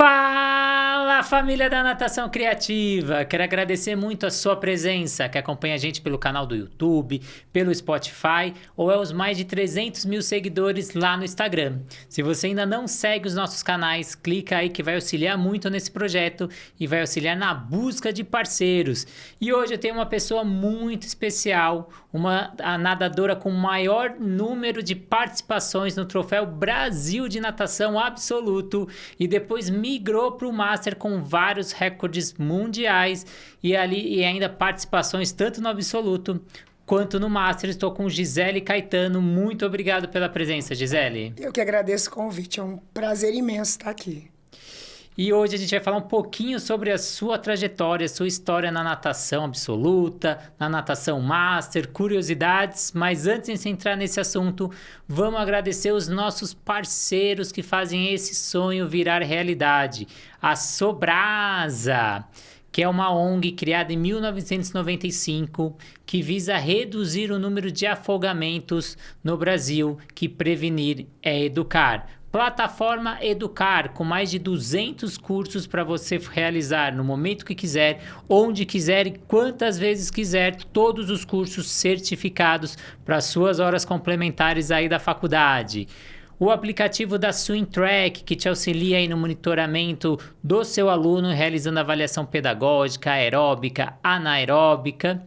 Fala, família da Natação Criativa! Quero agradecer muito a sua presença, que acompanha a gente pelo canal do YouTube, pelo Spotify ou os mais de 300 mil seguidores lá no Instagram. Se você ainda não segue os nossos canais, clica aí que vai auxiliar muito nesse projeto e vai auxiliar na busca de parceiros. E hoje eu tenho uma pessoa muito especial, a nadadora com maior número de participações no Troféu Brasil de Natação Absoluto e depois migrou para o Master com vários recordes mundiais e ainda participações tanto no Absoluto quanto no Master. Estou com Gisele Caetano. Muito obrigado pela presença, Gisele. Eu que agradeço o convite, é um prazer imenso estar aqui. E hoje a gente vai falar um pouquinho sobre a sua trajetória, sua história na natação absoluta, na natação master, curiosidades. Mas antes de entrar nesse assunto, vamos agradecer os nossos parceiros que fazem esse sonho virar realidade. A Sobrasa, que é uma ONG criada em 1995, que visa reduzir o número de afogamentos no Brasil, que prevenir é educar. Plataforma Educar, com mais de 200 cursos para você realizar no momento que quiser, onde quiser e quantas vezes quiser, todos os cursos certificados para suas horas complementares aí da faculdade. O aplicativo da Swim Track, que te auxilia aí no monitoramento do seu aluno, realizando avaliação pedagógica, aeróbica, anaeróbica.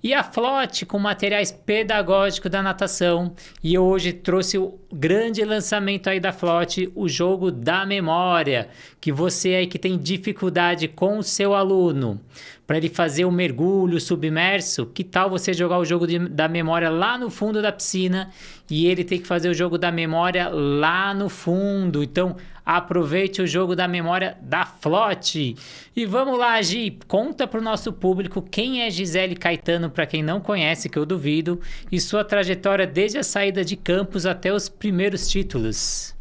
E a Flote, com materiais pedagógicos da natação. E hoje trouxe o grande lançamento aí da Flote, o jogo da memória, que você aí que tem dificuldade com o seu aluno, para ele fazer o mergulho submerso, que tal você jogar o jogo da memória lá no fundo da piscina e ele tem que fazer o jogo da memória lá no fundo? Então, aproveite o jogo da memória da Flote. E vamos lá, Gi, conta para o nosso público quem é Gisele Caetano, para quem não conhece, que eu duvido, e sua trajetória desde a saída de campus até os primeiros títulos.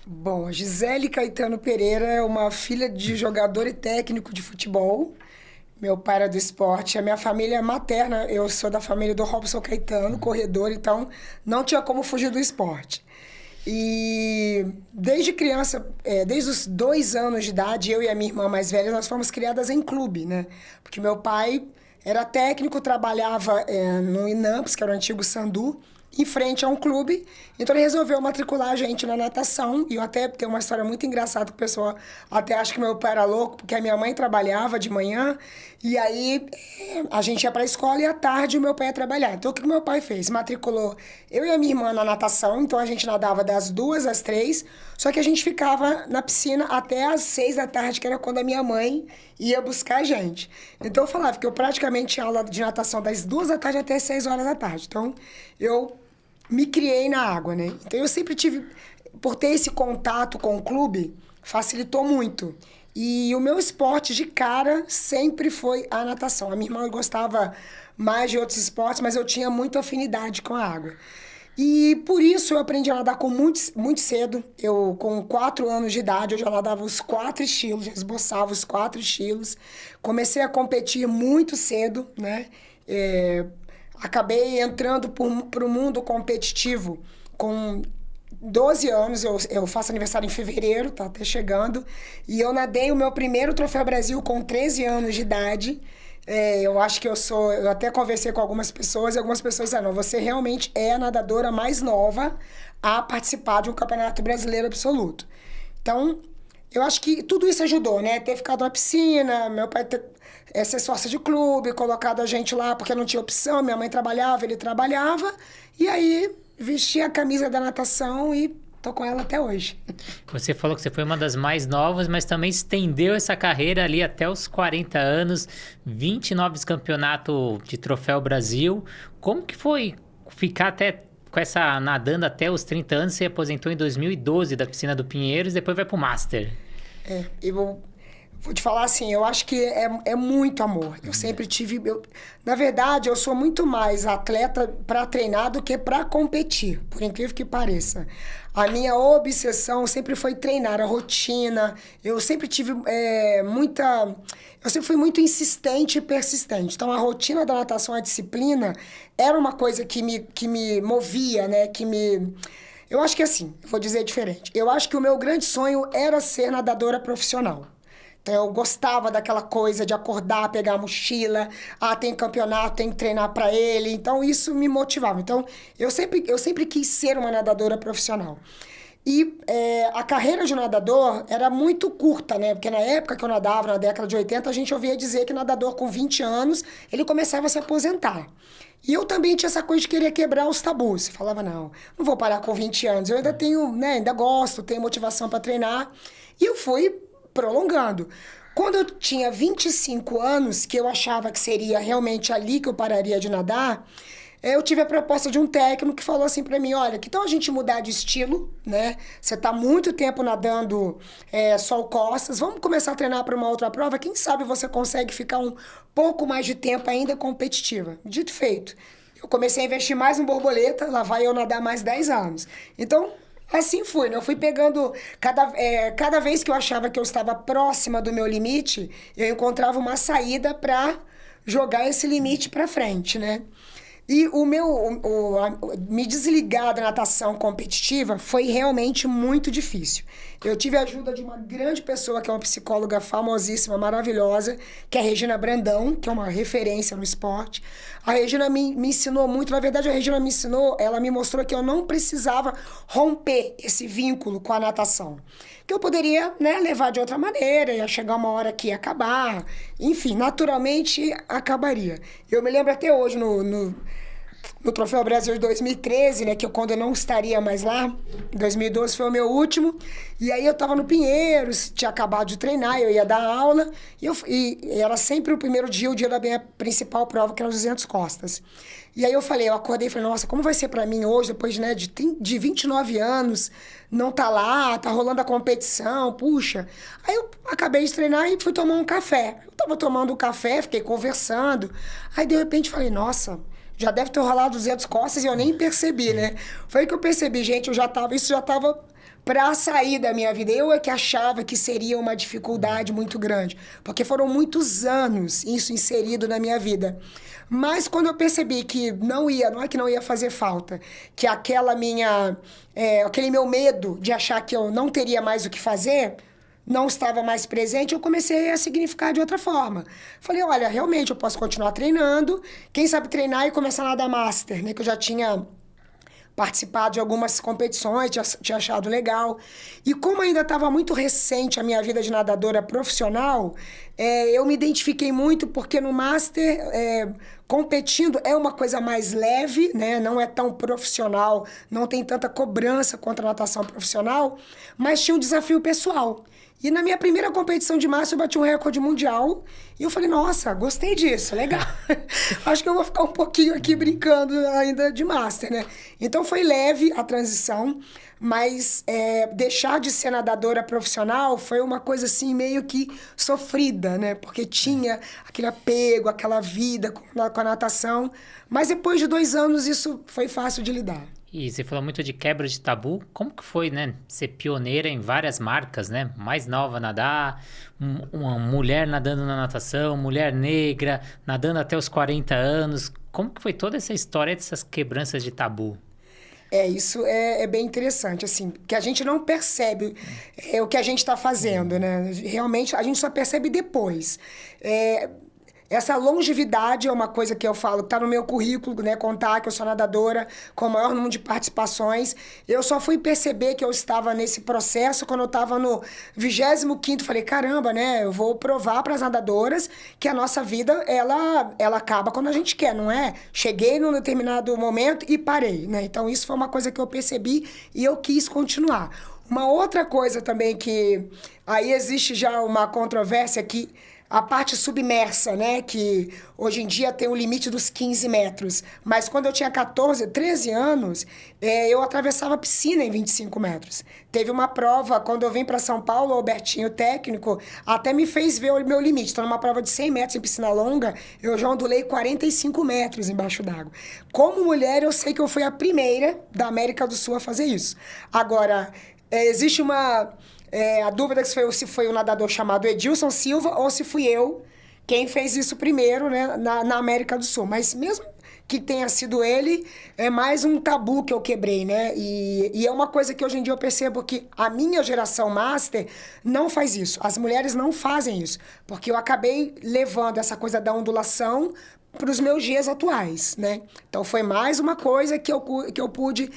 Bom, a Gisele Caetano Pereira é uma filha de jogador e técnico de futebol. Meu pai era do esporte, a minha família materna, eu sou da família do Robson Caetano, corredor, então não tinha como fugir do esporte. E desde criança, desde os 2 anos de idade, eu e a minha irmã mais velha, nós fomos criadas em clube, né? Porque meu pai era técnico, trabalhava no INAMPS, que era o antigo Sandu, em frente a um clube. Então ele resolveu matricular a gente na natação. E eu até tenho uma história muito engraçada, que o pessoal até acha que meu pai era louco, porque a minha mãe trabalhava de manhã, e aí a gente ia para a escola e à tarde o meu pai ia trabalhar. Então o que o meu pai fez? Matriculou eu e a minha irmã na natação, então a gente nadava das 2 às 3, só que a gente ficava na piscina até às 6 da tarde, que era quando a minha mãe ia buscar a gente. Então eu falava que eu praticamente tinha aula de natação das 2 da tarde até 6 horas da tarde. Então eu me criei na água, né? Então eu sempre tive, por ter esse contato com o clube, facilitou muito. E o meu esporte de cara sempre foi a natação. A minha irmã gostava mais de outros esportes, mas eu tinha muita afinidade com a água. E por isso eu aprendi a nadar muito cedo. Eu, com 4 anos de idade, eu já nadava os 4 estilos, já esboçava os 4 estilos. Comecei a competir muito cedo, né? Acabei entrando para o mundo competitivo com 12 anos, eu faço aniversário em fevereiro, tá até chegando, e eu nadei o meu primeiro Troféu Brasil com 13 anos de idade. Eu acho que eu até conversei com algumas pessoas, e algumas pessoas disseram, você realmente é a nadadora mais nova a participar de um campeonato brasileiro absoluto. Então, eu acho que tudo isso ajudou, né? Ter ficado na piscina, meu pai ser sócio de clube, colocado a gente lá porque não tinha opção, minha mãe trabalhava, ele trabalhava, e aí vesti a camisa da natação e tô com ela até hoje. Você falou que você foi uma das mais novas, mas também estendeu essa carreira ali até os 40 anos, 29 campeonatos de Troféu Brasil. Como que foi ficar até com essa nadando até os 30 anos? Você aposentou em 2012 da piscina do Pinheiros e depois vai pro Master. Eu vou te falar assim, eu acho que é muito amor. Eu sempre tive... na verdade, eu sou muito mais atleta para treinar do que para competir, por incrível que pareça. A minha obsessão sempre foi treinar, a rotina. Eu sempre tive Eu sempre fui muito insistente e persistente. Então, a rotina da natação, a disciplina, era uma coisa que me movia, né? Eu acho que assim, vou dizer diferente. Eu acho que o meu grande sonho era ser nadadora profissional. Então, eu gostava daquela coisa de acordar, pegar a mochila, tem campeonato, tem que treinar para ele. Então, isso me motivava. Então, eu sempre quis ser uma nadadora profissional. E a carreira de nadador era muito curta, né? Porque na época que eu nadava, na década de 80, a gente ouvia dizer que nadador com 20 anos, ele começava a se aposentar. E eu também tinha essa coisa de querer quebrar os tabus. Eu falava, não vou parar com 20 anos. Eu ainda tenho, né? Ainda gosto, tenho motivação para treinar. E eu fui prolongando. Quando eu tinha 25 anos, que eu achava que seria realmente ali que eu pararia de nadar, eu tive a proposta de um técnico que falou assim pra mim, olha, que tal a gente mudar de estilo, né? Você tá muito tempo nadando sol costas, vamos começar a treinar para uma outra prova, quem sabe você consegue ficar um pouco mais de tempo ainda competitiva. Dito e feito. Eu comecei a investir mais em borboleta, lá vai eu nadar mais 10 anos. Então, assim foi, né? Eu fui pegando... Cada vez que eu achava que eu estava próxima do meu limite, eu encontrava uma saída para jogar esse limite para frente, né? E me desligar da natação competitiva foi realmente muito difícil. Eu tive a ajuda de uma grande pessoa, que é uma psicóloga famosíssima, maravilhosa, que é a Regina Brandão, que é uma referência no esporte. A Regina me ensinou muito. Na verdade, a Regina me ensinou, ela me mostrou que eu não precisava romper esse vínculo com a natação. Que eu poderia, né, levar de outra maneira, ia chegar uma hora que ia acabar. Enfim, naturalmente acabaria. Eu me lembro até hoje, no Troféu Brasil de 2013, né, que quando eu não estaria mais lá, 2012 foi o meu último, e aí eu tava no Pinheiros, tinha acabado de treinar, eu ia dar aula, e era sempre o primeiro dia, o dia da minha principal prova, que era os 200 costas. E aí eu acordei e falei, nossa, como vai ser pra mim hoje, depois, né, de 29 anos, não tá lá, tá rolando a competição, puxa. Aí eu acabei de treinar e fui tomar um café. Eu tava tomando um café, fiquei conversando, aí de repente falei, nossa, já deve ter rolado 200 costas e eu nem percebi, né? Foi aí que eu percebi, gente, isso já tava para sair da minha vida. Eu é que achava que seria uma dificuldade muito grande, porque foram muitos anos isso inserido na minha vida. Mas quando eu percebi que não é que não ia fazer falta, que aquele meu medo de achar que eu não teria mais o que fazer não estava mais presente, eu comecei a significar de outra forma. Falei, olha, realmente eu posso continuar treinando, quem sabe treinar e começar a nadar master, né? Que eu já tinha participado de algumas competições, tinha achado legal. E como ainda estava muito recente a minha vida de nadadora profissional, eu me identifiquei muito porque no master, competindo é uma coisa mais leve, né? Não é tão profissional, não tem tanta cobrança contra a natação profissional, mas tinha um desafio pessoal. E na minha primeira competição de master, eu bati um recorde mundial. E eu falei, nossa, gostei disso, legal. Acho que eu vou ficar um pouquinho aqui brincando ainda de master, né? Então foi leve a transição, mas deixar de ser nadadora profissional foi uma coisa assim meio que sofrida, né? Porque tinha aquele apego, aquela vida com a natação. Mas depois de 2 anos isso foi fácil de lidar. E você falou muito de quebra de tabu. Como que foi, né? Ser pioneira em várias marcas, né? Mais nova a nadar, uma mulher nadando na natação, mulher negra, nadando até os 40 anos. Como que foi toda essa história dessas quebranças de tabu? Isso é bem interessante, assim, que a gente não percebe o que a gente está fazendo, né? Realmente, a gente só percebe depois. Essa longevidade é uma coisa que eu falo, que está no meu currículo, né? Contar que eu sou nadadora com o maior número de participações. Eu só fui perceber que eu estava nesse processo quando eu estava no 25º. Falei, caramba, né? Eu vou provar para as nadadoras que a nossa vida, ela acaba quando a gente quer, não é? Cheguei num determinado momento e parei, né? Então, isso foi uma coisa que eu percebi e eu quis continuar. Uma outra coisa também que... Aí existe já uma controvérsia que... A parte submersa, né? Que hoje em dia tem o limite dos 15 metros. Mas quando eu tinha 13 anos, eu atravessava a piscina em 25 metros. Teve uma prova, quando eu vim para São Paulo, o Albertinho, técnico, até me fez ver o meu limite. Então, numa prova de 100 metros em piscina longa, eu já ondulei 45 metros embaixo d'água. Como mulher, eu sei que eu fui a primeira da América do Sul a fazer isso. Agora, existe a dúvida se foi um nadador chamado Edilson Silva ou se fui eu quem fez isso primeiro, né, na América do Sul. Mas mesmo que tenha sido ele, é mais um tabu que eu quebrei, né? E é uma coisa que hoje em dia eu percebo que a minha geração master não faz isso. As mulheres não fazem isso. Porque eu acabei levando essa coisa da ondulação para os meus dias atuais, né? Então, foi mais uma coisa que eu pude...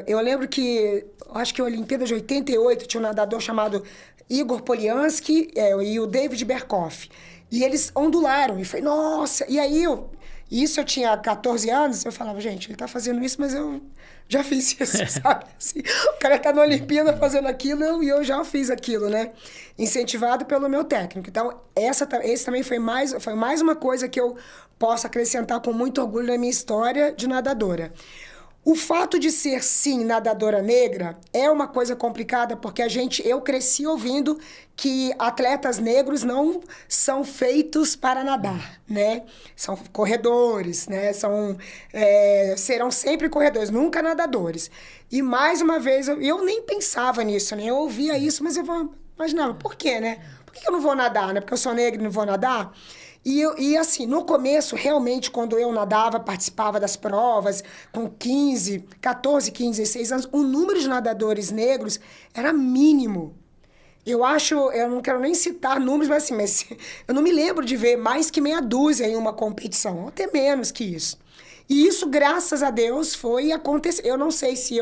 eu lembro que, acho que a Olimpíada de 88 tinha um nadador chamado Igor Poliansky e o David Berkoff. E eles ondularam. E foi, nossa... E aí, isso eu tinha 14 anos, eu falava, gente, ele tá fazendo isso, mas eu já fiz isso, sabe? Assim, o cara tá na Olimpíada fazendo aquilo e eu já fiz aquilo, né? Incentivado pelo meu técnico. Então, esse também foi mais uma coisa que eu posso acrescentar com muito orgulho na minha história de nadadora. O fato de ser, sim, nadadora negra é uma coisa complicada, porque eu cresci ouvindo que atletas negros não são feitos para nadar, né? São corredores, né? Serão sempre corredores, nunca nadadores. E, mais uma vez, eu nem pensava nisso, né? Eu ouvia isso, mas eu imaginava, por quê, né? Por que eu não vou nadar, né? Porque eu sou negra e não vou nadar? E assim, no começo, realmente, quando eu nadava, participava das provas, com 14, 15, 16 anos, o número de nadadores negros era mínimo. Eu não quero nem citar números, mas eu não me lembro de ver mais que meia dúzia em uma competição, até menos que isso. E isso, graças a Deus, foi acontecer. Eu não sei se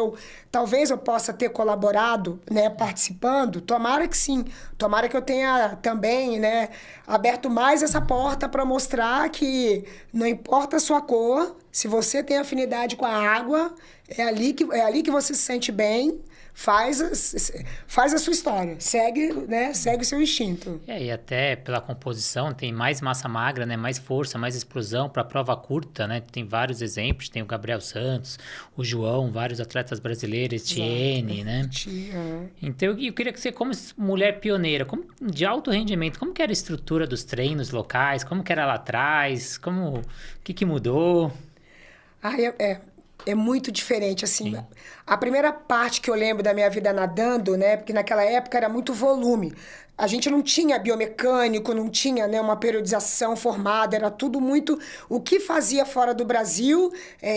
talvez eu possa ter colaborado, né, participando. Tomara que sim. Tomara que eu tenha também, né, aberto mais essa porta para mostrar que não importa a sua cor, se você tem afinidade com a água, é ali que você se sente bem. Faz a sua história, segue o seu instinto. E até pela composição tem mais massa magra, né? Mais força, mais explosão para prova curta, né? Tem vários exemplos, tem o Gabriel Santos, o João, vários atletas brasileiros, Etienne, né? Então eu queria que você, como mulher pioneira, de alto rendimento, como que era a estrutura dos treinos locais, como que era lá atrás, o que mudou? É muito diferente, assim. Sim. A primeira parte que eu lembro da minha vida nadando, né? Porque naquela época era muito volume. A gente não tinha biomecânico, não tinha, né, uma periodização formada, era tudo muito... O que fazia fora do Brasil,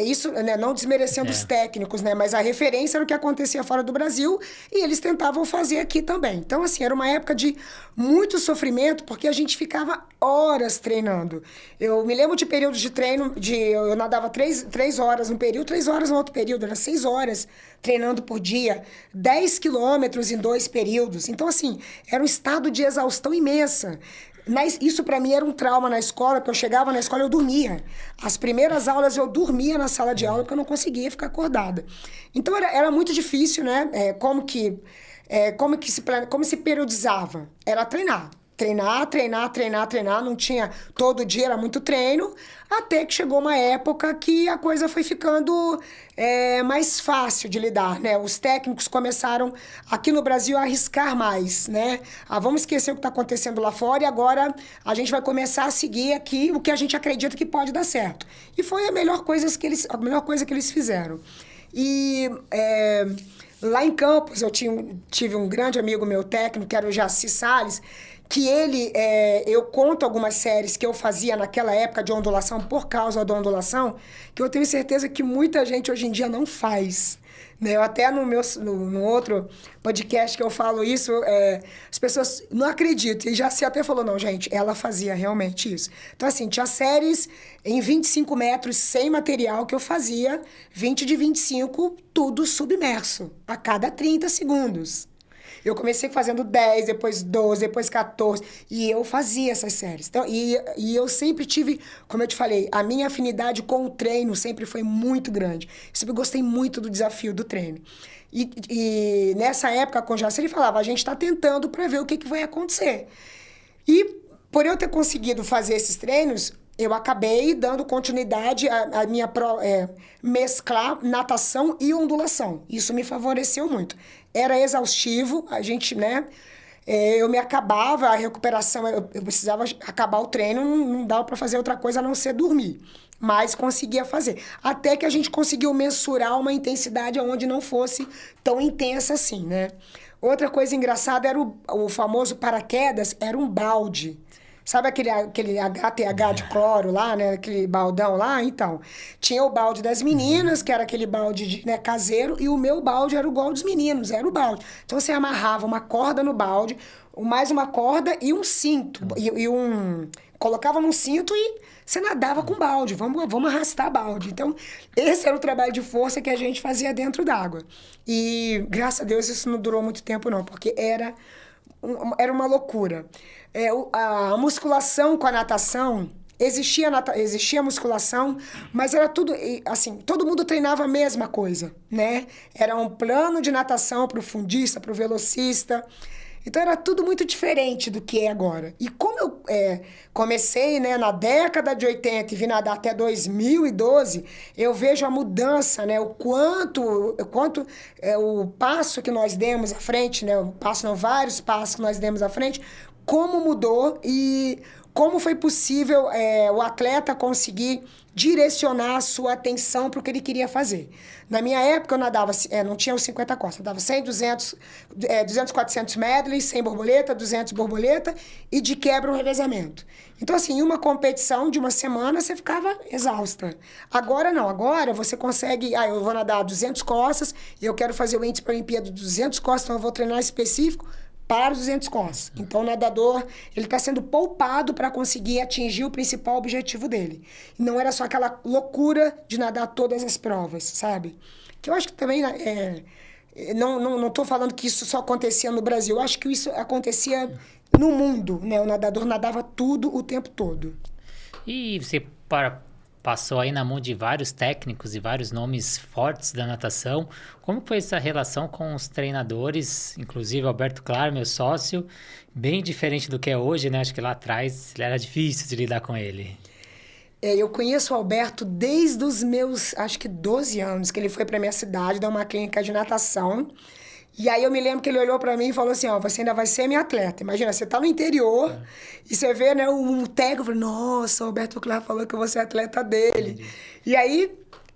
isso, né, não desmerecendo os técnicos, né? Mas a referência era o que acontecia fora do Brasil e eles tentavam fazer aqui também. Então, assim, era uma época de muito sofrimento, porque a gente ficava horas treinando. Eu me lembro de períodos de treino, eu nadava 3 horas num período, 3 horas no outro período, era 6 horas treinando por dia, 10 quilômetros em 2 períodos. Então, assim, era um estado de exaustão imensa. Isso para mim era um trauma na escola, porque eu chegava na escola e eu dormia. As primeiras aulas eu dormia na sala de aula porque eu não conseguia ficar acordada. Então era muito difícil, né? Como se periodizava? Era treinar. Treinar, não tinha todo dia, era muito treino, até que chegou uma época que a coisa foi ficando mais fácil de lidar, né? Os técnicos começaram, aqui no Brasil, a arriscar mais, né? Vamos esquecer o que está acontecendo lá fora e agora a gente vai começar a seguir aqui o que a gente acredita que pode dar certo. E foi a melhor coisa que eles fizeram. E... lá em Campos, eu tive um grande amigo meu técnico, que era o Jaci Salles, que eu conto algumas séries que eu fazia naquela época de ondulação, por causa da ondulação, que eu tenho certeza que muita gente hoje em dia não faz. Né? Eu até no outro podcast que eu falo isso, as pessoas não acreditam. E Jaci até falou, não, gente, ela fazia realmente isso. Então, assim, tinha séries em 25 metros sem material que eu fazia, 20 de 25, tudo submerso, a cada 30 segundos. Eu comecei fazendo 10, depois 12, depois 14, e eu fazia essas séries. Então, e eu sempre tive, como eu te falei, a minha afinidade com o treino sempre foi muito grande. Eu sempre gostei muito do desafio do treino. E nessa época, com o Jaci, ele falava, a gente está tentando para ver o que vai acontecer. E por eu ter conseguido fazer esses treinos, eu acabei dando continuidade à minha mesclar natação e ondulação. Isso me favoreceu muito. Era exaustivo, a gente, né? Eu me acabava, a recuperação, eu precisava acabar o treino, não dava para fazer outra coisa a não ser dormir. Mas conseguia fazer. Até que a gente conseguiu mensurar uma intensidade onde não fosse tão intensa assim, né? Outra coisa engraçada era o famoso paraquedas, era um balde. Sabe aquele HTH de cloro lá, né? Aquele baldão lá? Então, tinha o balde das meninas, que era aquele balde né, caseiro, e o meu balde era igual dos meninos, era o balde. Então, você amarrava uma corda no balde, mais uma corda e um cinto. Colocava num cinto e você nadava com balde. Vamos arrastar balde. Então, esse era o trabalho de força que a gente fazia dentro d'água. E, graças a Deus, isso não durou muito tempo, não, porque era uma loucura. A musculação com a natação, existia musculação, mas era tudo, assim, todo mundo treinava a mesma coisa, né? Era um plano de natação para o fundista, para o velocista. Então, era tudo muito diferente do que é agora. E como eu comecei, né, na década de 80 e vim nadar até 2012, eu vejo a mudança, né, o quanto o passo que nós demos à frente, né, vários passos que nós demos à frente, como mudou e como foi possível o atleta conseguir direcionar a sua atenção para o que ele queria fazer. Na minha época, eu nadava, não tinha os 50 costas, eu nadava 100, 200, 400 medley, 100 borboleta, 200 borboleta e de quebra um revezamento. Então, assim, em uma competição de uma semana, você ficava exausta. Agora não, agora você consegue, eu vou nadar 200 costas, e eu quero fazer o índice para a Olimpíada de 200 costas, então eu vou treinar específico para os 200 costas. Então, o nadador, ele está sendo poupado para conseguir atingir o principal objetivo dele. E não era só aquela loucura de nadar todas as provas, sabe? Que eu acho que também... não estou falando que isso só acontecia no Brasil. Eu acho que isso acontecia no mundo, né? O nadador nadava tudo o tempo todo. E você passou aí na mão de vários técnicos e vários nomes fortes da natação. Como foi essa relação com os treinadores, inclusive Alberto Claro, meu sócio, bem diferente do que é hoje, né? Acho que lá atrás era difícil de lidar com ele. Eu conheço o Alberto desde os meus, acho que 12 anos, que ele foi para minha cidade, dar uma clínica de natação. E aí eu me lembro que ele olhou para mim e falou assim, você ainda vai ser minha atleta. Imagina, você tá no interior e você vê, né, um técnico, falou, nossa, o Alberto Claro falou que eu vou ser atleta dele. Entendi. E aí,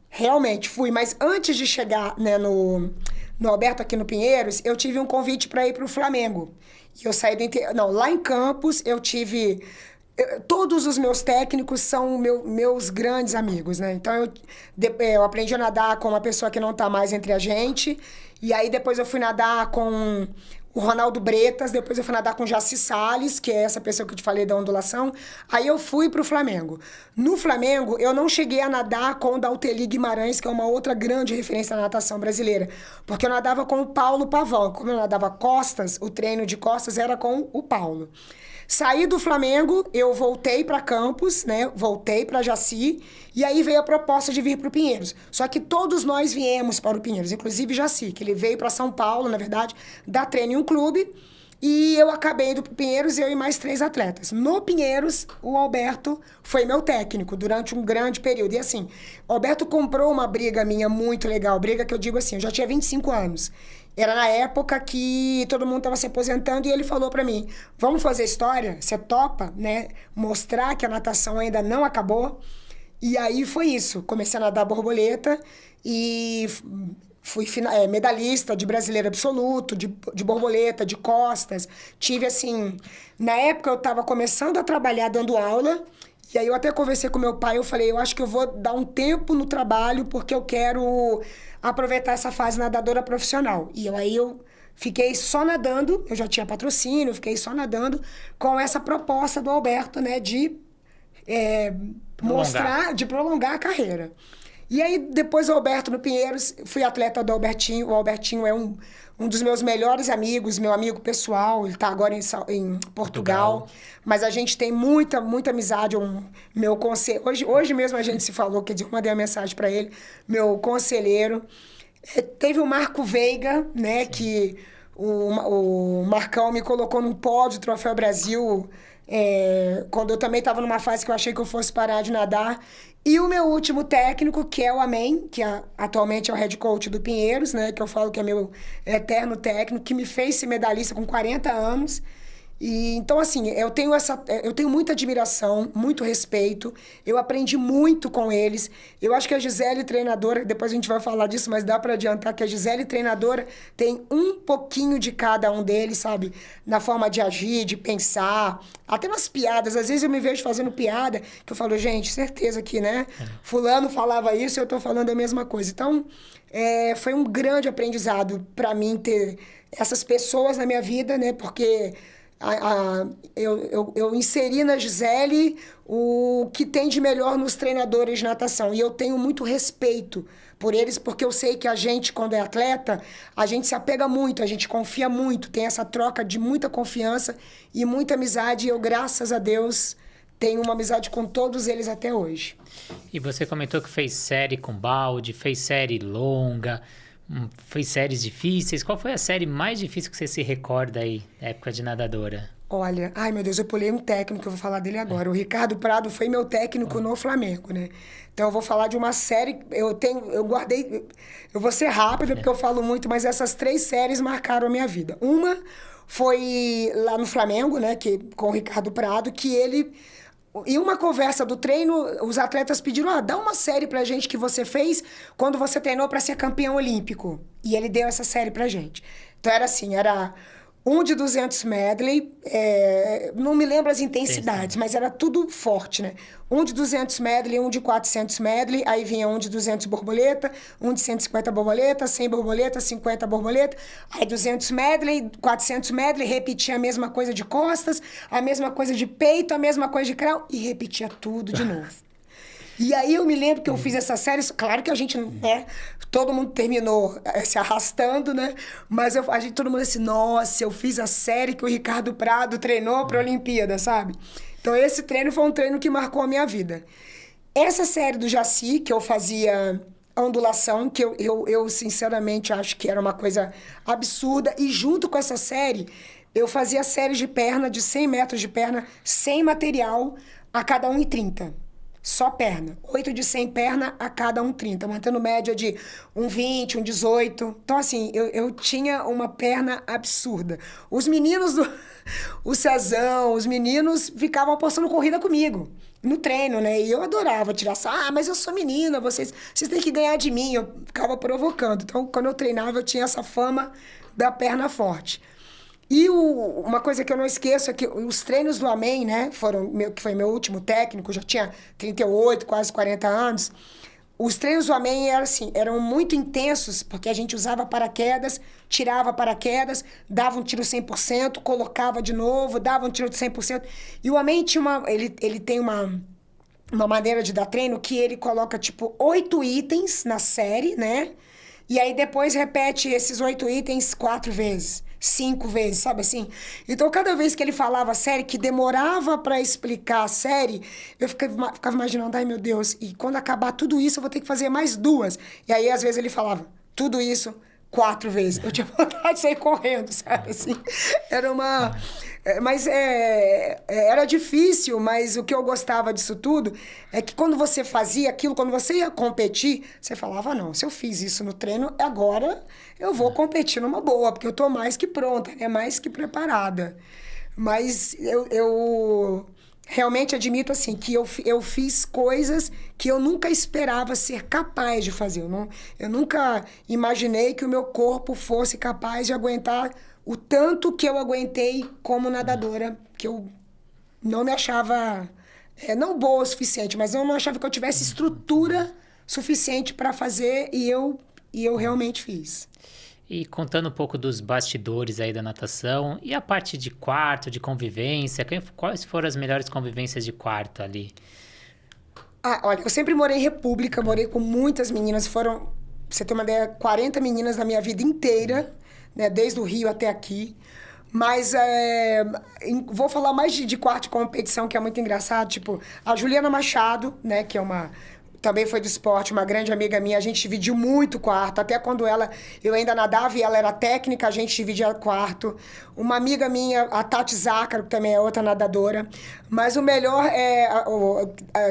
realmente, fui. Mas antes de chegar, né, no Alberto aqui no Pinheiros, eu tive um convite para ir pro Flamengo. E eu saí do interior... Não, lá em Campos eu tive... Todos os meus técnicos são meus grandes amigos, né? Então, eu aprendi a nadar com uma pessoa que não tá mais entre a gente. E aí, depois eu fui nadar com o Ronaldo Bretas. Depois eu fui nadar com o Jaci Salles, que é essa pessoa que eu te falei da ondulação. Aí eu fui pro Flamengo. No Flamengo, eu não cheguei a nadar com o Dalteli Guimarães, que é uma outra grande referência na natação brasileira. Porque eu nadava com o Paulo Pavão. Como eu nadava costas, o treino de costas era com o Paulo. Saí do Flamengo, eu voltei para Campos, né? Voltei para Jaci, e aí veio a proposta de vir para o Pinheiros. Só que todos nós viemos para o Pinheiros, inclusive Jaci, que ele veio para São Paulo, na verdade, dar treino em um clube, e eu acabei indo para o Pinheiros, eu e mais 3 atletas. No Pinheiros, o Alberto foi meu técnico durante um grande período. E assim, o Alberto comprou uma briga minha muito legal, briga que eu digo assim, eu já tinha 25 anos. Era na época que todo mundo estava se aposentando e ele falou para mim, vamos fazer história? Você topa, né? Mostrar que a natação ainda não acabou. E aí foi isso. Comecei a nadar borboleta e fui medalhista de brasileiro absoluto, de borboleta, de costas. Tive assim... Na época eu estava começando a trabalhar dando aula. E aí eu até conversei com meu pai, eu falei, eu acho que eu vou dar um tempo no trabalho porque eu quero aproveitar essa fase nadadora profissional. E aí eu fiquei só nadando, eu já tinha patrocínio, fiquei só nadando com essa proposta do Alberto, né, de prolongar a carreira. E aí, depois o Alberto no Pinheiros, fui atleta do Albertinho. O Albertinho é um dos meus melhores amigos, meu amigo pessoal. Ele está agora em Portugal. Mas a gente tem muita, muita amizade. Meu conselheiro... Hoje mesmo a gente se falou, quer dizer, eu mandei uma mensagem para ele. Meu conselheiro. Teve o Marco Veiga, né? Sim. Que o Marcão me colocou num pódio, Troféu Brasil... quando eu também estava numa fase que eu achei que eu fosse parar de nadar. E o meu último técnico, que é o Amém, que atualmente é o head coach do Pinheiros, né? Que eu falo que é meu eterno técnico, que me fez ser medalhista com 40 anos. E então, assim, eu tenho muita admiração, muito respeito. Eu aprendi muito com eles. Eu acho que a Gisele, treinadora, depois a gente vai falar disso, mas dá para adiantar que a Gisele, treinadora, tem um pouquinho de cada um deles, sabe? Na forma de agir, de pensar, até nas piadas. Às vezes eu me vejo fazendo piada, que eu falo, gente, certeza que, né? Fulano falava isso e eu tô falando a mesma coisa. Então, foi um grande aprendizado para mim ter essas pessoas na minha vida, né? Porque eu inseri na Gisele o que tem de melhor nos treinadores de natação. E eu tenho muito respeito por eles, porque eu sei que a gente, quando é atleta, a gente se apega muito, a gente confia muito, tem essa troca de muita confiança e muita amizade. E eu, graças a Deus, tenho uma amizade com todos eles até hoje. E você comentou que fez série com balde, fez série longa, fez séries difíceis. Qual foi a série mais difícil que você se recorda aí, na época de nadadora? Olha, ai meu Deus, eu pulei um técnico, eu vou falar dele agora. O Ricardo Prado foi meu técnico no Flamengo, né? Então eu vou falar de uma série, eu guardei, eu vou ser rápida porque eu falo muito, mas essas 3 séries marcaram a minha vida. Uma foi lá no Flamengo, né, com o Ricardo Prado, que ele... Em uma conversa do treino, os atletas pediram, dá uma série pra gente que você fez quando você treinou pra ser campeão olímpico. E ele deu essa série pra gente. Então era assim, era um de 200 medley, não me lembro as intensidades, mas era tudo forte, né? Um de 200 medley, um de 400 medley, aí vinha um de 200 borboleta, um de 150 borboleta, 100 borboleta, 50 borboleta, aí 200 medley, 400 medley, repetia a mesma coisa de costas, a mesma coisa de peito, a mesma coisa de crawl, e repetia tudo de novo. E aí eu me lembro que eu fiz essa série, claro que a gente, né, todo mundo terminou se arrastando, né, mas todo mundo assim, nossa, eu fiz a série que o Ricardo Prado treinou para a Olimpíada, sabe? Então esse treino foi um treino que marcou a minha vida. Essa série do Jaci, que eu fazia ondulação, que eu sinceramente acho que era uma coisa absurda, e junto com essa série, eu fazia séries de perna, de 100 metros de perna, sem material, a cada 1,30. Só perna. 8 de 100 perna a cada 1,30. Mantendo média de 1,20, 1,18. Então, assim, eu tinha uma perna absurda. Os meninos o Cezão, os meninos ficavam apostando corrida comigo. No treino, né? E eu adorava tirar mas eu sou menina, vocês têm que ganhar de mim. Eu ficava provocando. Então, quando eu treinava, eu tinha essa fama da perna forte. E uma coisa que eu não esqueço é que os treinos do Amém, né, que foi meu último técnico, já tinha 38, quase 40 anos. Os treinos do Amém eram muito intensos, porque a gente usava paraquedas, tirava paraquedas, dava um tiro 100%, colocava de novo, dava um tiro de 100%. E o Amém ele tem uma maneira de dar treino que ele coloca, 8 itens na série, né? E aí depois repete esses 8 itens 4 vezes. 5 vezes, sabe assim? Então, cada vez que ele falava a série, que demorava pra explicar a série, eu ficava imaginando, ai meu Deus, e quando acabar tudo isso, eu vou ter que fazer mais 2. E aí, às vezes, ele falava, tudo isso 4 vezes. Eu tinha vontade de sair correndo, sabe assim? Era uma... Mas era difícil, mas o que eu gostava disso tudo é que quando você fazia aquilo, quando você ia competir, você falava, não, se eu fiz isso no treino, agora eu vou competir numa boa, porque eu tô mais que pronta, né? Mais que preparada. Mas eu realmente admito, assim, que eu fiz coisas que eu nunca esperava ser capaz de fazer. Eu nunca imaginei que o meu corpo fosse capaz de aguentar o tanto que eu aguentei como nadadora, que eu não me achava, não boa o suficiente, mas eu não achava que eu tivesse estrutura suficiente para fazer, e eu realmente fiz. E contando um pouco dos bastidores aí da natação, e a parte de quarto, de convivência, quais foram as melhores convivências de quarto ali? Olha, eu sempre morei em república, morei com muitas meninas, pra você ter uma ideia, 40 meninas na minha vida inteira, né, desde o Rio até aqui. Mas vou falar mais de quarto de competição, que é muito engraçado. Tipo, a Juliana Machado, né, que também foi do esporte, uma grande amiga minha. A gente dividiu muito quarto. Até quando eu ainda nadava e ela era técnica, a gente dividia quarto. Uma amiga minha, a Tati Zácaro, que também é outra nadadora. Mas o melhor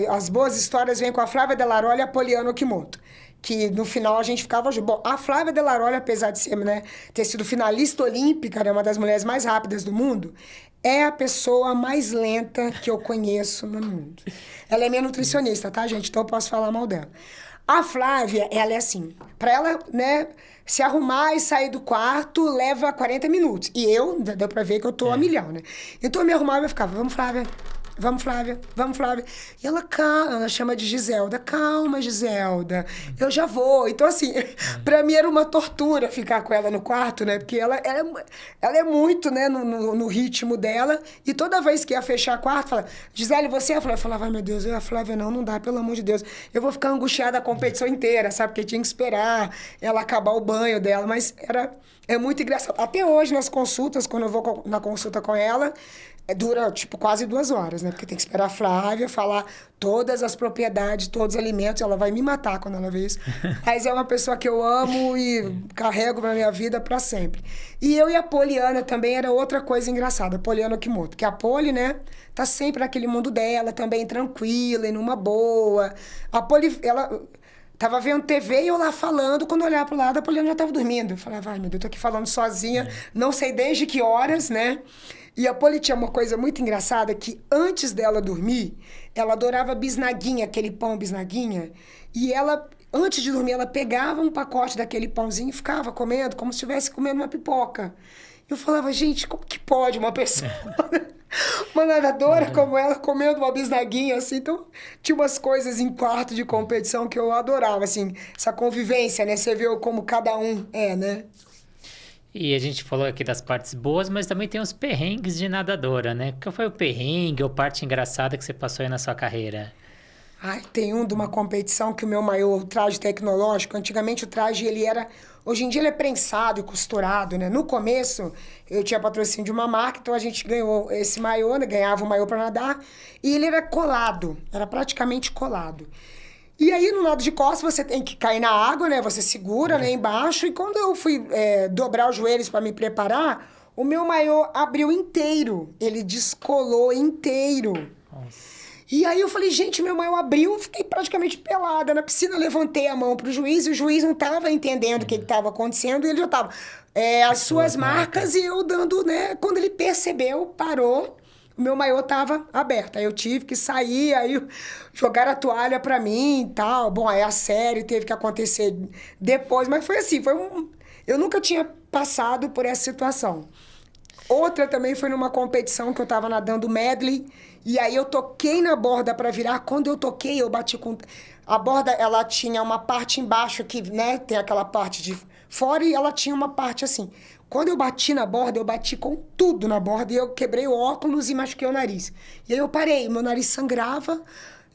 as boas histórias vêm com a Flávia Delaroli e a Poliana Okimoto, que no final a gente ficava junto. Bom, a Flávia Delaroli, apesar de ser, né, ter sido finalista olímpica, né, uma das mulheres mais rápidas do mundo, é a pessoa mais lenta que eu conheço no mundo. Ela é minha nutricionista, tá, gente? Então eu posso falar mal dela. A Flávia, ela é assim, pra ela, né, se arrumar e sair do quarto leva 40 minutos. E eu, deu pra ver que eu tô a milhão, né? Então eu me arrumava e ficava, vamos, Flávia. Vamos, Flávia, vamos, Flávia. E ela chama de Giselda. Calma, Giselda, eu já vou. Então, assim, pra mim era uma tortura ficar com ela no quarto, né? Porque ela é muito, né, no ritmo dela. E toda vez que ia fechar o quarto, fala, Gisele, você é a Flávia? Eu falava, ai, meu Deus, eu e a Flávia não dá, pelo amor de Deus. Eu vou ficar angustiada a competição inteira, sabe? Porque tinha que esperar ela acabar o banho dela. Mas é muito engraçado. Até hoje, nas consultas, quando eu vou na consulta com ela, dura, tipo, quase 2 horas, né? Porque tem que esperar a Flávia falar todas as propriedades, todos os alimentos. Ela vai me matar quando ela vê isso. Mas é uma pessoa que eu amo e carrego na minha vida para sempre. E eu e a Poliana também era outra coisa engraçada. A Poliana Okimoto. Que a Poli, né? Tá sempre naquele mundo dela, também tranquila e numa boa. A Poli, ela... Tava vendo TV e eu lá falando, quando eu olhava pro lado, a Poliana já tava dormindo. Eu falava, ai, meu Deus, eu tô aqui falando sozinha, não sei desde que horas, né? E a Poli tinha uma coisa muito engraçada, que antes dela dormir, ela adorava bisnaguinha, aquele pão bisnaguinha, e ela, antes de dormir, ela pegava um pacote daquele pãozinho e ficava comendo, como se estivesse comendo uma pipoca. Eu falava, gente, como que pode uma pessoa... Uma nadadora como ela comendo uma bisnaguinha, assim. Então, tinha umas coisas em quarto de competição que eu adorava, assim. Essa convivência, né? Você vê como cada um é, né? E a gente falou aqui das partes boas, mas também tem os perrengues de nadadora, né? Qual foi o perrengue ou parte engraçada que você passou aí na sua carreira? Ai, tem um de uma competição que o meu maior traje tecnológico, antigamente o traje ele era... Hoje em dia ele é prensado e costurado, né? No começo, eu tinha patrocínio de uma marca, então a gente ganhou esse maiô, né? Ganhava o maiô para nadar, e ele era colado, era praticamente colado. E aí, no nado de costas, você tem que cair na água, né? Você segura, né, embaixo, e quando eu fui dobrar os joelhos para me preparar, o meu maiô abriu inteiro, ele descolou inteiro. Nossa. E aí eu falei, gente, meu maiô abriu, fiquei praticamente pelada na piscina, levantei a mão pro juiz, e o juiz não tava entendendo o que estava acontecendo, e ele já tava, as suas marcas, e eu dando, né, quando ele percebeu, parou, o meu maiô tava aberto, aí eu tive que sair, aí jogaram a toalha pra mim e tal, bom, aí a série teve que acontecer depois, mas foi assim, eu nunca tinha passado por essa situação. Outra também foi numa competição que eu tava nadando medley, e aí eu toquei na borda para virar. Quando eu toquei, eu bati com... A borda, ela tinha uma parte embaixo que, né, tem aquela parte de fora e ela tinha uma parte assim. Quando eu bati na borda, eu bati com tudo na borda e eu quebrei o óculos e machuquei o nariz. E aí eu parei, meu nariz sangrava,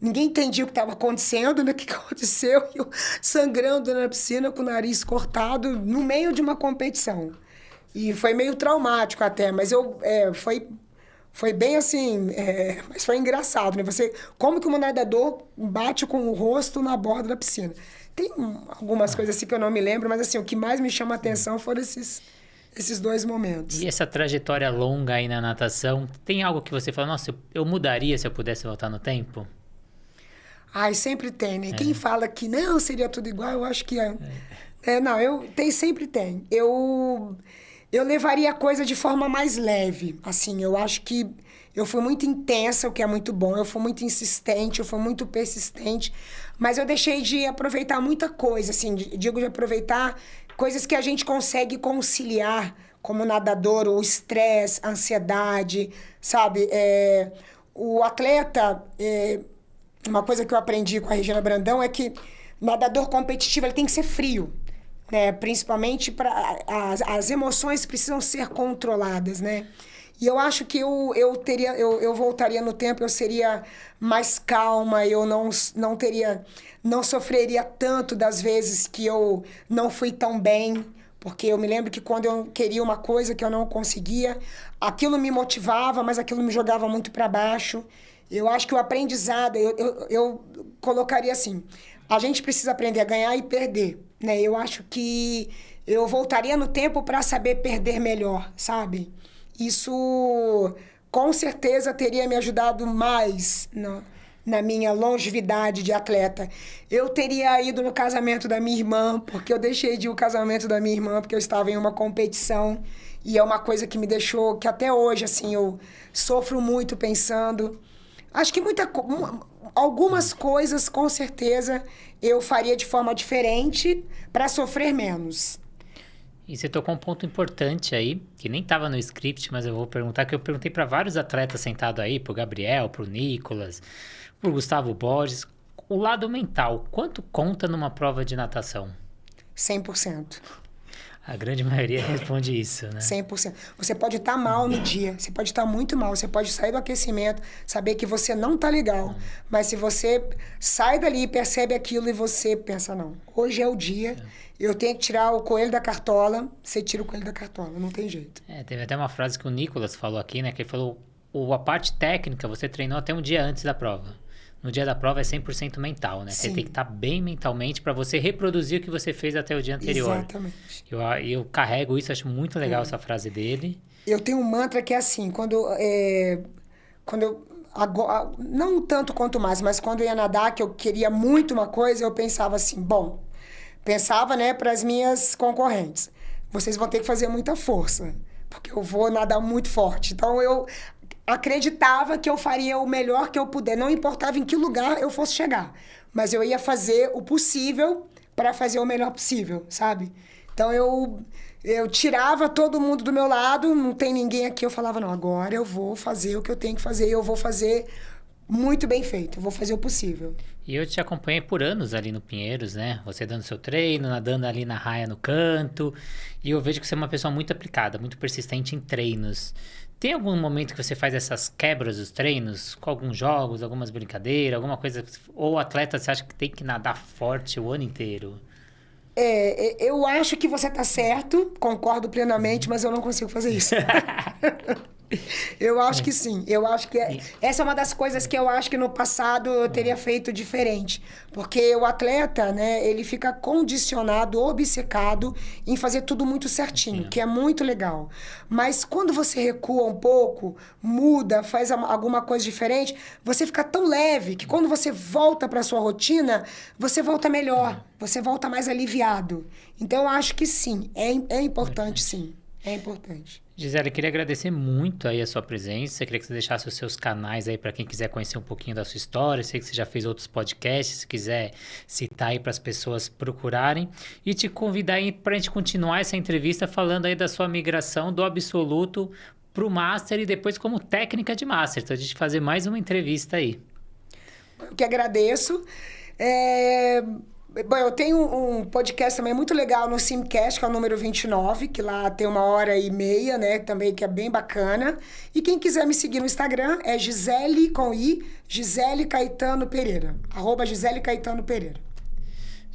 ninguém entendia o que estava acontecendo, né? O que aconteceu? Eu sangrando na piscina com o nariz cortado no meio de uma competição. E foi meio traumático até, mas foi bem assim, mas foi engraçado, né? Como que um nadador bate com o rosto na borda da piscina? Tem algumas coisas assim que eu não me lembro, mas assim, o que mais me chama a atenção foram esses 2 momentos. E essa trajetória longa aí na natação, tem algo que você fala, nossa, eu mudaria se eu pudesse voltar no tempo? Ai, sempre tem, né? Quem fala que não, seria tudo igual, eu acho que... sempre tem. Eu levaria a coisa de forma mais leve, assim, eu acho que eu fui muito intensa, o que é muito bom, eu fui muito insistente, eu fui muito persistente, mas eu deixei de aproveitar muita coisa, assim, digo de aproveitar coisas que a gente consegue conciliar, como nadador, o estresse, a ansiedade, sabe? O atleta, uma coisa que eu aprendi com a Regina Brandão é que nadador competitivo ele tem que ser frio. Né? Principalmente as emoções precisam ser controladas, né? E eu acho que eu voltaria no tempo, eu seria mais calma, eu não sofreria tanto das vezes que eu não fui tão bem, porque eu me lembro que quando eu queria uma coisa que eu não conseguia, aquilo me motivava, mas aquilo me jogava muito para baixo. Eu acho que o aprendizado, eu colocaria assim, a gente precisa aprender a ganhar e perder, né? Eu acho que eu voltaria no tempo para saber perder melhor, sabe? Isso, com certeza, teria me ajudado mais na minha longevidade de atleta. Eu teria ido no casamento da minha irmã, porque eu deixei de ir no casamento da minha irmã, porque eu estava em uma competição. E é uma coisa que me deixou, que até hoje, assim, eu sofro muito pensando. Acho que algumas coisas, com certeza, eu faria de forma diferente para sofrer menos. E você tocou um ponto importante aí, que nem estava no script, mas eu vou perguntar, que eu perguntei para vários atletas sentados aí, pro Gabriel, pro Nicolas, pro Gustavo Borges, o lado mental, quanto conta numa prova de natação? 100%. A grande maioria responde isso, né? 100%. Você pode estar mal no dia, você pode estar muito mal, você pode sair do aquecimento, saber que você não está legal, mas se você sai dali, percebe aquilo e você pensa, não, hoje é o dia, eu tenho que tirar o coelho da cartola, você tira o coelho da cartola, não tem jeito. Teve até uma frase que o Nicolas falou aqui, né? Que ele falou, a parte técnica você treinou até um dia antes da prova. No dia da prova é 100% mental, né? Sim. Você tem que estar bem mentalmente para você reproduzir o que você fez até o dia anterior. Exatamente. Eu carrego isso, acho muito legal essa frase dele. Eu tenho um mantra que é assim, quando eu... Agora, não tanto quanto mais, mas quando eu ia nadar, que eu queria muito uma coisa, eu pensava assim, pensava, né, para as minhas concorrentes, vocês vão ter que fazer muita força, porque eu vou nadar muito forte. Então, eu acreditava que eu faria o melhor que eu puder, não importava em que lugar eu fosse chegar, mas eu ia fazer o possível para fazer o melhor possível, sabe? Então, eu tirava todo mundo do meu lado, não tem ninguém aqui, eu falava, não, agora eu vou fazer o que eu tenho que fazer, eu vou fazer muito bem feito, eu vou fazer o possível. E eu te acompanhei por anos ali no Pinheiros, né? Você dando seu treino, nadando ali na raia no canto, e eu vejo que você é uma pessoa muito aplicada, muito persistente em treinos. Tem algum momento que você faz essas quebras dos treinos, com alguns jogos, algumas brincadeiras, alguma coisa, ou o atleta você acha que tem que nadar forte o ano inteiro? Eu acho que você tá certo, concordo plenamente, mas eu não consigo fazer isso. Eu acho que sim. Eu acho que essa é uma das coisas que eu acho que no passado eu teria feito diferente. Porque o atleta, né, ele fica condicionado, obcecado em fazer tudo muito certinho, que é muito legal. Mas quando você recua um pouco, muda, faz alguma coisa diferente, você fica tão leve que quando você volta para sua rotina, você volta melhor, você volta mais aliviado. Então eu acho que sim, é importante sim. É importante. Gisele, queria agradecer muito aí a sua presença. Queria que você deixasse os seus canais aí para quem quiser conhecer um pouquinho da sua história. Sei que você já fez outros podcasts, se quiser citar aí para as pessoas procurarem. E te convidar aí para a gente continuar essa entrevista falando aí da sua migração do absoluto para o Master e depois como técnica de Master. Então a gente fazer mais uma entrevista aí. Eu que agradeço. Bom, eu tenho um podcast também muito legal no Simcast, que é o número 29, que lá tem 1h30, né? Também que é bem bacana. E quem quiser me seguir no Instagram é Gisele, com I, Gisele Caetano Pereira. @Gisele Caetano Pereira.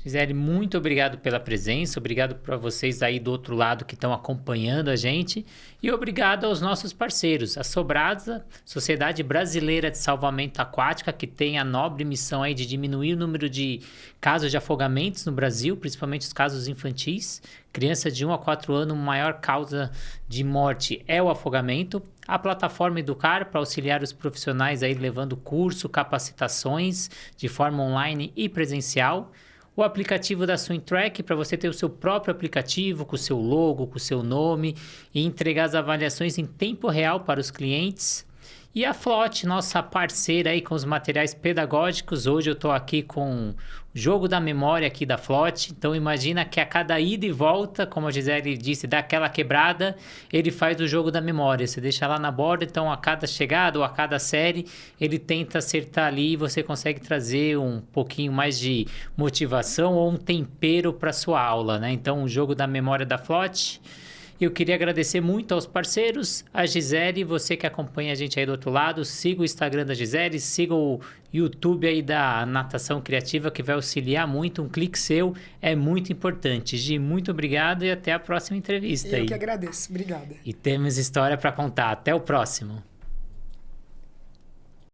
Gisele, muito obrigado pela presença, obrigado para vocês aí do outro lado que estão acompanhando a gente e obrigado aos nossos parceiros, a Sobrasa, Sociedade Brasileira de Salvamento Aquático, que tem a nobre missão aí de diminuir o número de casos de afogamentos no Brasil, principalmente os casos infantis. Criança de 1 a 4 anos, a maior causa de morte é o afogamento. A plataforma Educar, para auxiliar os profissionais aí levando curso, capacitações de forma online e presencial. O aplicativo da Swimtrack, para você ter o seu próprio aplicativo, com o seu logo, com o seu nome, e entregar as avaliações em tempo real para os clientes. E a Flote, nossa parceira aí com os materiais pedagógicos. Hoje eu estou aqui com o jogo da memória aqui da Flote. Então imagina que a cada ida e volta, como a Gisele disse, dá aquela quebrada, ele faz o jogo da memória. Você deixa lá na borda, então a cada chegada ou a cada série, ele tenta acertar ali e você consegue trazer um pouquinho mais de motivação ou um tempero para sua aula, né? Então o jogo da memória da Flote. Eu queria agradecer muito aos parceiros, a Gisele, você que acompanha a gente aí do outro lado, siga o Instagram da Gisele, siga o YouTube aí da Natação Criativa, que vai auxiliar muito, um clique seu é muito importante. Gi, muito obrigado e até a próxima entrevista. Eu que agradeço, obrigada. E temos história para contar, até o próximo.